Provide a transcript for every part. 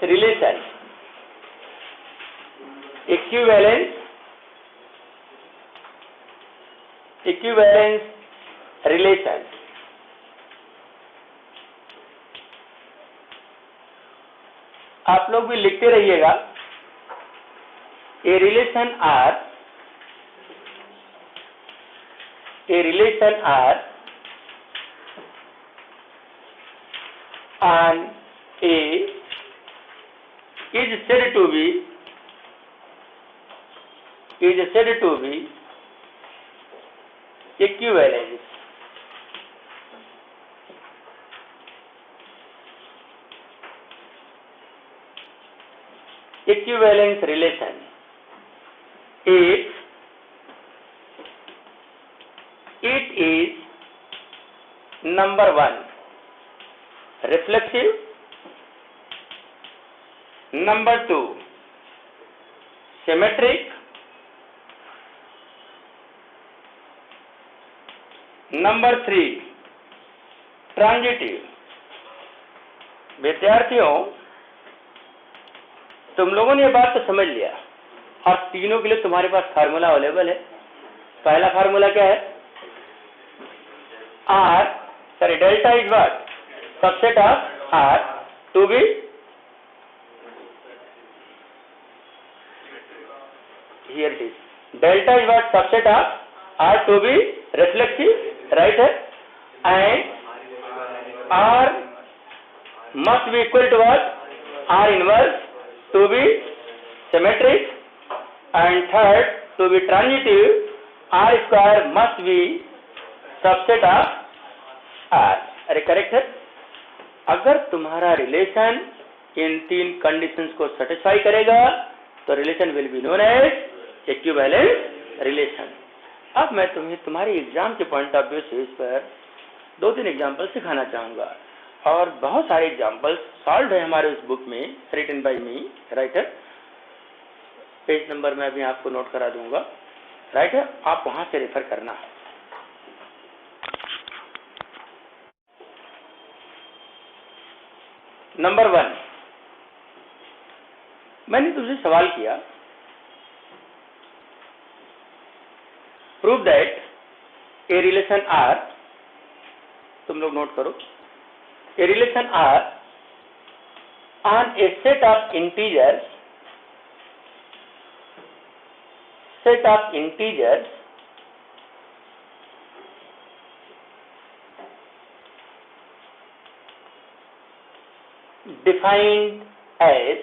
relation, equivalence relation. आप लोग भी लिखते रहिएगा। A relation R on A is said to be equivalence. Equivalence relation if it is number 1 reflexive, number 2 symmetric, number 3 transitive. विद्यार्थियों, तुम लोगों ने ये बात तो समझ लिया और तीनों के लिए तुम्हारे पास फार्मूला अवेलेबल है। पहला फार्मूला क्या है? Delta is what? Subset of R to be here it is delta is what? Subset of R to be reflexive, right है, and R must be equal to what? R inverse to be symmetric, and third to be transitive, R square must be subset of R। अरे correct है। अगर तुम्हारा relation in तीन conditions को satisfy करेगा तो relation will be known as equivalent relation. अब मैं तुम्हें तुम्हारे एग्जाम के पॉइंट ऑफ व्यू से इस पर 2-3 एग्जाम्पल सिखाना चाहूंगा, और बहुत सारे एग्जाम्पल्स सॉल्व है हमारे उस बुक में, रिटन बाय मी, राइट है। पेज नंबर मैं अभी आपको नोट करा दूंगा, राइट है, आप वहां से रेफर करना। नंबर 1, मैंने तुझसे सवाल किया, prove that a relation R, तुम लोग नोट करो, a relation R on a set of integers defined as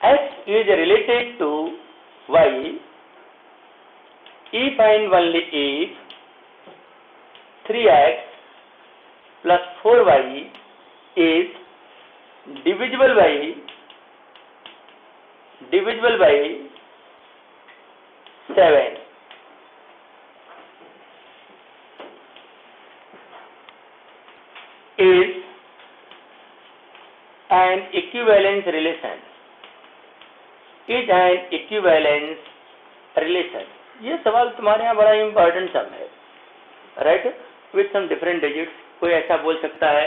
x is related to y if and only if 3x plus 4y is divisible by 7 is an equivalence relation, ये सवाल तुम्हारे यहाँ बड़ा important sum है, right, with some different digits. कोई ऐसा बोल सकता है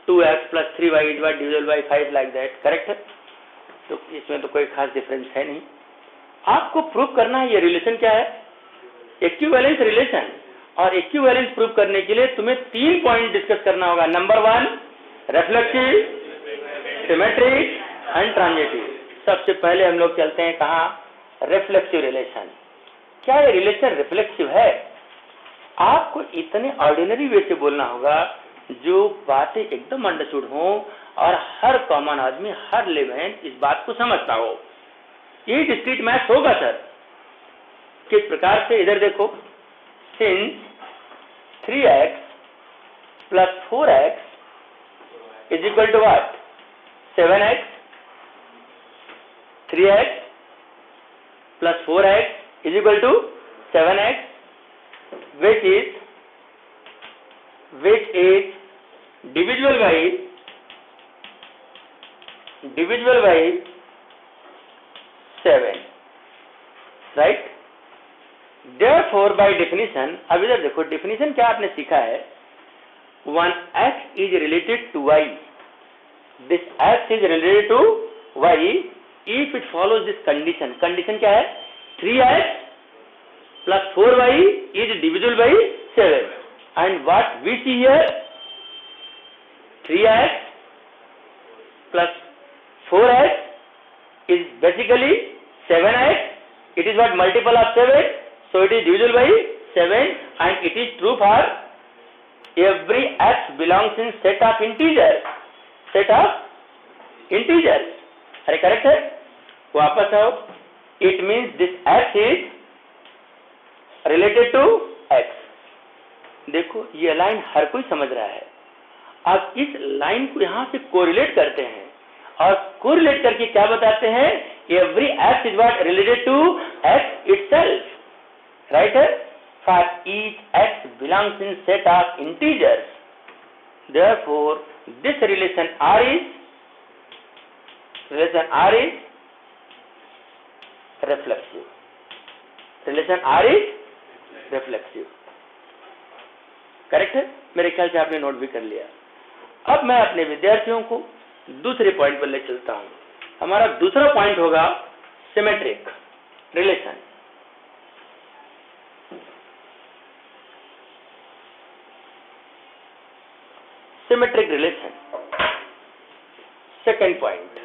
2x plus 3y is divisible by 5 like that, correct है। तो इसमें तो कोई खास डिफरेंस है नहीं। आपको प्रूव करना है ये रिलेशन क्या है? Equivalence relation. और इक्विवेलेंस प्रूव करने के लिए तुम्हें 3 पॉइंट डिस्कस करना होगा। Number 1 reflexive, symmetric and transitive. सबसे पहले हम लोग चलते हैं कहाँ? Reflexive relation. क्या ये रिलेशन रिफ्लेक्सिव है? आपको इतने ऑर्डिनरी वे से बोलना होगा जो बातें एकदम अंडरस्टूड हो और हर कॉमन आदमी, हर लेवल इस बात को समझता हो। ये डिस्क्रीट मैथ होगा सर। किस प्रकार से? इधर देखो, since 3x plus 4x is equal to what? 7x, 3x plus 4x is equal to 7x, which is divisible by 7, right? Therefore by definition, अब इधर देखो डिफिनीशन क्या आपने सीखा है, 1x is related to y this x is related to y if it follows this condition. Condition क्या है? 3x plus 4y is divisible by 7. And what we see here? 3x plus 4x is basically 7x. It is what? Multiple of 7. So it is divisible by 7, and it is true for every x belongs in set of integers. Set of integers. अरे correct है? वापस आओ. It means this x is related to x. देखो ये line हर कोई समझ रहा है. अब इस लाइन को यहां से कोरिलेट करते हैं और कोरिलेट करके क्या बताते हैं? Every x is what? Related to x itself. Right है? For each x belongs in set of integers. Therefore this relation R is reflexive. Relation R is reflexive. Correct है? मेरे ख्याल से आपने नोट भी कर लिया. अब मैं अपने विद्यार्थियों को दूसरे पॉइंट पर ले चलता हूं. हमारा दूसरा पॉइंट होगा symmetric relation. Symmetric relation second point.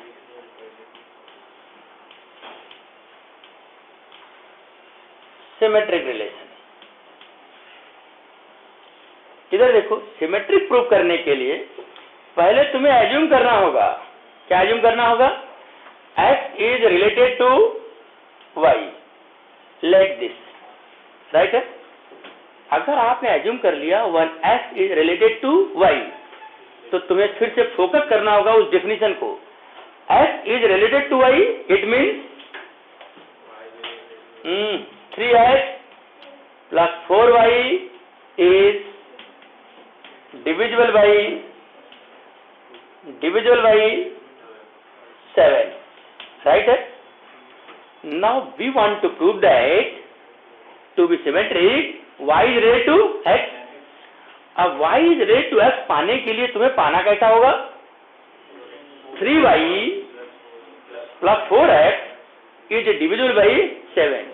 Symmetric relation. इधर देखो, सिमेट्रिक प्रूव करने के लिए पहले तुम्हें एज्यूम करना होगा. क्या एज्यूम करना होगा? x is related to y like this. Right है? अगर आपने एज्यूम कर लिया one x is related to y, तो तुम्हें फिर से फोकस करना होगा उस डेफिनेशन को. x is related to y, it means 3x plus 4y is divisible by 7. Right? Now we want to prove that to be symmetric y is related to x. अब y is related to x पाने के लिए तुम्हें पाना कैसा होगा? 3y plus 4x is divisible by 7.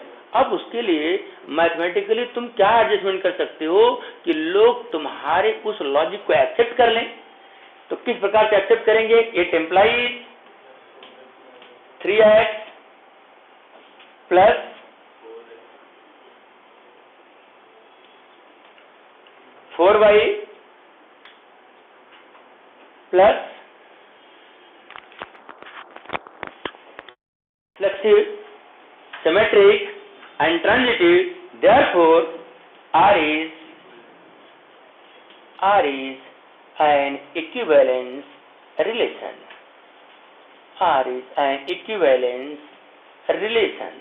अब उसके लिए मैथमेटिकली तुम क्या एडजस्टमेंट कर सकते हो कि लोग तुम्हारे उस लॉजिक को एक्सेप्ट कर लें. तो किस प्रकार से एक्सेप्ट करेंगे? It implies 3x plus 4y plus reflexive, symmetric and transitive. Therefore R is an equivalence relation. R is an equivalence relation.